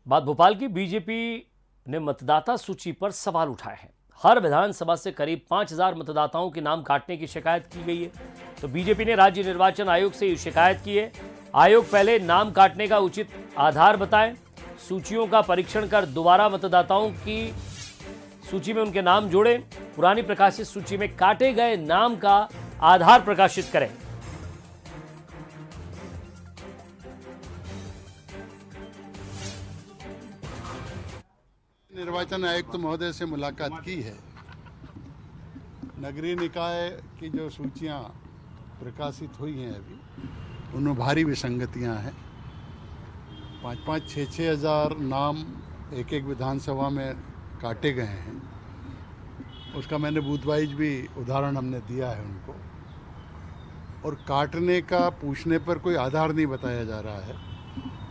बात भोपाल की। बीजेपी ने मतदाता सूची पर सवाल उठाए हैं। हर विधानसभा से करीब 5,000 मतदाताओं के नाम काटने की शिकायत की गई है। तो बीजेपी ने राज्य निर्वाचन आयोग से ये शिकायत की है। आयोग पहले नाम काटने का उचित आधार बताए, सूचियों का परीक्षण कर दोबारा मतदाताओं की सूची में उनके नाम जोड़े, पुरानी प्रकाशित सूची में काटे गए नाम का आधार प्रकाशित करें। निर्वाचन आयुक्त महोदय से मुलाकात की है। नगरीय निकाय की जो सूचियां प्रकाशित हुई हैं अभी, उनमें भारी विसंगतियां हैं। 5-5, 6-6 हज़ार नाम एक एक विधानसभा में काटे गए हैं। उसका मैंने बूथ वाइज भी उदाहरण हमने दिया है उनको। और काटने का पूछने पर कोई आधार नहीं बताया जा रहा है।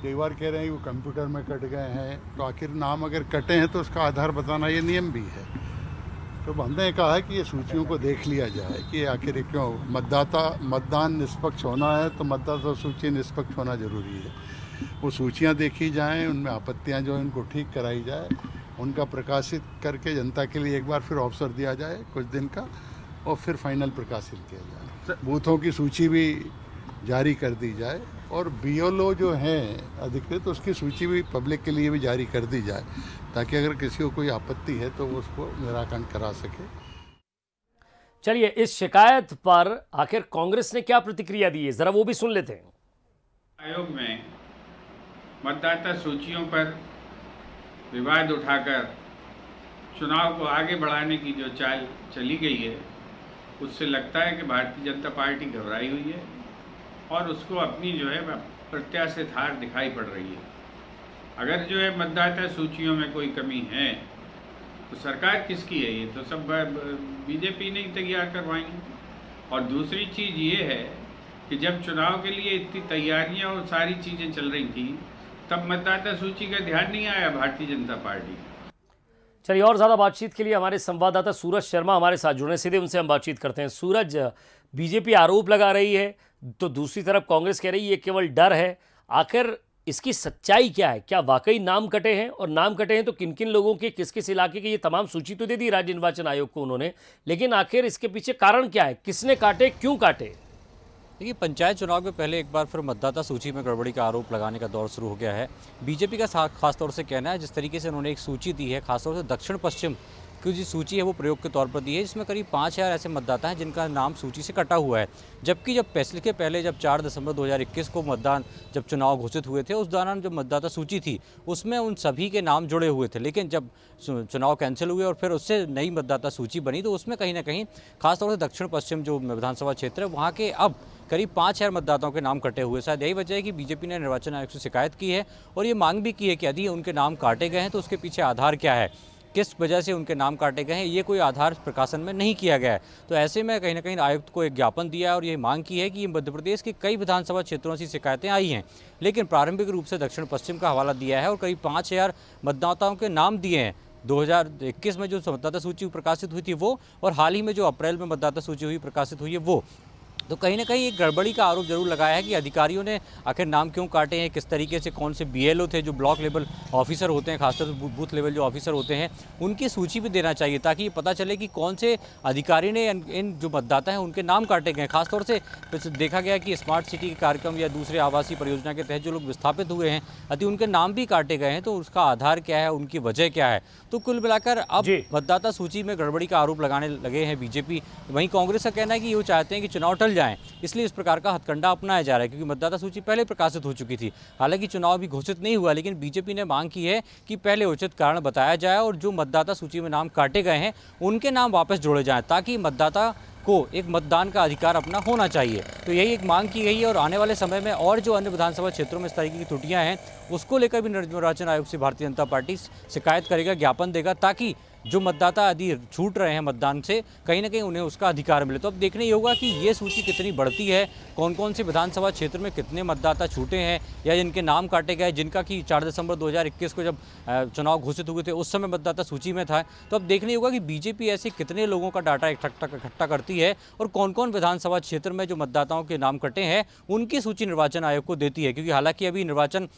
कई बार कह रहे हैं कि वो कंप्यूटर में कट गए हैं, तो आखिर नाम अगर कटे हैं तो उसका आधार बताना ये नियम भी है। तो हमने कहा है कि ये सूचियों को देख लिया जाए कि आखिर क्यों मतदान निष्पक्ष होना है, तो मतदाता सूची निष्पक्ष होना जरूरी है। वो सूचियां देखी जाएं, उनमें आपत्तियां जो हैं उनको ठीक कराई जाए, उनका प्रकाशित करके जनता के लिए एक बार फिर अवसर दिया जाए कुछ दिन का, और फिर फाइनल प्रकाशित किया जाए। बूथों की सूची भी जारी कर दी जाए, और बीएलओ जो हैं अधिकृत, उसकी सूची भी पब्लिक के लिए भी जारी कर दी जाए, ताकि अगर किसी को कोई आपत्ति है तो वो उसको निराकरण करा सके। चलिए, इस शिकायत पर आखिर कांग्रेस ने क्या प्रतिक्रिया दी है, जरा वो भी सुन लेते हैं। आयोग में मतदाता सूचियों पर विवाद उठाकर चुनाव को आगे बढ़ाने की जो चाल चली गई है, उससे लगता है कि भारतीय जनता पार्टी घबराई हुई है और उसको अपनी जो है प्रत्याशित हार दिखाई पड़ रही है। अगर जो है मतदाता सूचियों में कोई कमी है तो सरकार किसकी है? ये तो सब बीजेपी ने ही तैयार करवाई। और दूसरी चीज़ ये है कि जब चुनाव के लिए इतनी तैयारियां और सारी चीज़ें चल रही थी, तब मतदाता सूची का ध्यान नहीं आया भारतीय जनता पार्टी। चलिए, और ज़्यादा बातचीत के लिए हमारे संवाददाता सूरज शर्मा हमारे साथ जुड़े, सीधे उनसे हम बातचीत करते हैं। सूरज, बीजेपी आरोप लगा रही है, तो दूसरी तरफ कांग्रेस कह रही है ये केवल डर है। आखिर इसकी सच्चाई क्या है? क्या वाकई नाम कटे हैं? और नाम कटे हैं तो किन किन लोगों के, किस किस इलाके की? ये तमाम सूची तो दे दी राज्य निर्वाचन आयोग को उन्होंने, लेकिन आखिर इसके पीछे कारण क्या है? किसने काटे, क्यों काटे? देखिए, पंचायत चुनाव के पहले एक बार फिर मतदाता सूची में गड़बड़ी का आरोप लगाने का दौर शुरू हो गया है। बीजेपी का खासतौर से कहना है, जिस तरीके से उन्होंने एक सूची दी है, खासतौर से दक्षिण पश्चिम की जो सूची है वो प्रयोग के तौर पर दी है, जिसमें करीब 5,000 ऐसे मतदाता हैं जिनका नाम सूची से कटा हुआ है। जबकि जब फैसले के पहले, जब 4 दिसंबर 2021 को जब चुनाव घोषित हुए थे, उस दौरान जो मतदाता सूची थी उसमें उन सभी के नाम जुड़े हुए थे। लेकिन जब चुनाव कैंसिल हुए और फिर उससे नई मतदाता सूची बनी, तो उसमें कहीं ना कहीं खासतौर से दक्षिण पश्चिम जो विधानसभा क्षेत्र है, वहाँ के अब करीब 5,000 मतदाताओं के नाम कटे हुए। शायद यही वजह है कि बीजेपी ने निर्वाचन आयोग से शिकायत की है और ये मांग भी की है कि यदि उनके नाम काटे गए हैं तो उसके पीछे आधार क्या है, किस वजह से उनके नाम काटे गए हैं, ये कोई आधार प्रकाशन में नहीं किया गया है। तो ऐसे में कहीं ना कहीं आयुक्त को एक ज्ञापन दिया है और ये मांग की है कि मध्य प्रदेश के कई विधानसभा क्षेत्रों से शिकायतें आई हैं, लेकिन प्रारंभिक रूप से दक्षिण पश्चिम का हवाला दिया है और करीब 5,000 मतदाताओं के नाम दिए हैं। 2021 में जो मतदाता सूची प्रकाशित हुई थी वो, और हाल ही में जो अप्रैल में मतदाता सूची हुई प्रकाशित हुई है वो। तो कहीं ना कहीं एक गड़बड़ी का आरोप जरूर लगाया है कि अधिकारियों ने आखिर नाम क्यों काटे हैं, किस तरीके से, कौन से बीएलओ थे, जो ब्लॉक लेवल ऑफिसर होते हैं, खासतौर से बूथ लेवल जो ऑफिसर होते हैं, उनकी सूची भी देना चाहिए, ताकि ये पता चले कि कौन से अधिकारी ने इन जो मतदाता हैं उनके नाम काटे गए। खासतौर से देखा गया कि स्मार्ट सिटी के कार्यक्रम या दूसरे आवासीय परियोजना के तहत जो लोग विस्थापित हुए हैं, यदि उनके नाम भी काटे गए हैं तो उसका आधार क्या है, उनकी वजह क्या है। तो कुल मिलाकर अब मतदाता सूची में गड़बड़ी का आरोप लगाने लगे हैं बीजेपी। वहीं कांग्रेस का कहना है कि वो चाहते हैं कि चुनाव टल जाएं, इसलिए इस प्रकार का हथकंडा अपनाया जा रहा है, क्योंकि मतदाता सूची पहले प्रकाशित हो चुकी थी। हालांकि चुनाव भी घोषित नहीं हुआ, लेकिन बीजेपी ने मांग की है कि पहले उचित कारण बताया जाए और जो मतदाता सूची में नाम काटे गए हैं उनके नाम वापस जोड़े जाएं, ताकि मतदाता को एक मतदान का अधिकार अपना होना चाहिए। तो यही एक मांग की गई है और आने वाले समय में और जो अन्य विधानसभा क्षेत्रों में इस तरीके की त्रुटियां हैं उसको लेकर भी निर्वाचन आयोग से भारतीय जनता पार्टी शिकायत करेगा, ज्ञापन देगा, ताकि जो मतदाता यदि छूट रहे हैं मतदान से, कहीं ना कहीं उन्हें उसका अधिकार मिले। तो अब देखना ये होगा कि ये सूची कितनी बढ़ती है, कौन कौन से विधानसभा क्षेत्र में कितने मतदाता छूटे हैं या जिनके नाम काटे गए, जिनका कि 4 दिसंबर 2021 को जब चुनाव घोषित हुए थे उस समय मतदाता सूची में था। तो अब देखना होगा कि बीजेपी ऐसे कितने लोगों का डाटा इकट्ठा करती है और कौन कौन विधानसभा क्षेत्र में जो मतदाताओं के नाम कटे हैं उनकी सूची निर्वाचन आयोग को देती है, क्योंकि हालांकि अभी निर्वाचन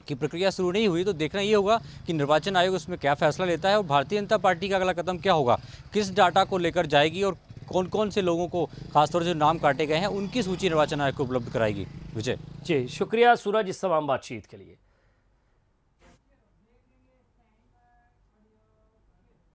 की प्रक्रिया शुरू नहीं हुई, तो देखना ये होगा कि निर्वाचन आयोग उसमें क्या फैसला लेता है और भारतीय जनता पार्टी का अगला कदम क्या होगा, किस डाटा को लेकर जाएगी और कौन कौन से लोगों को खासतौर से जो नाम काटे गए हैं उनकी सूची निर्वाचन आयोग को उपलब्ध कराएगी। विजय जी शुक्रिया सूरज इस तमाम बातचीत के लिए।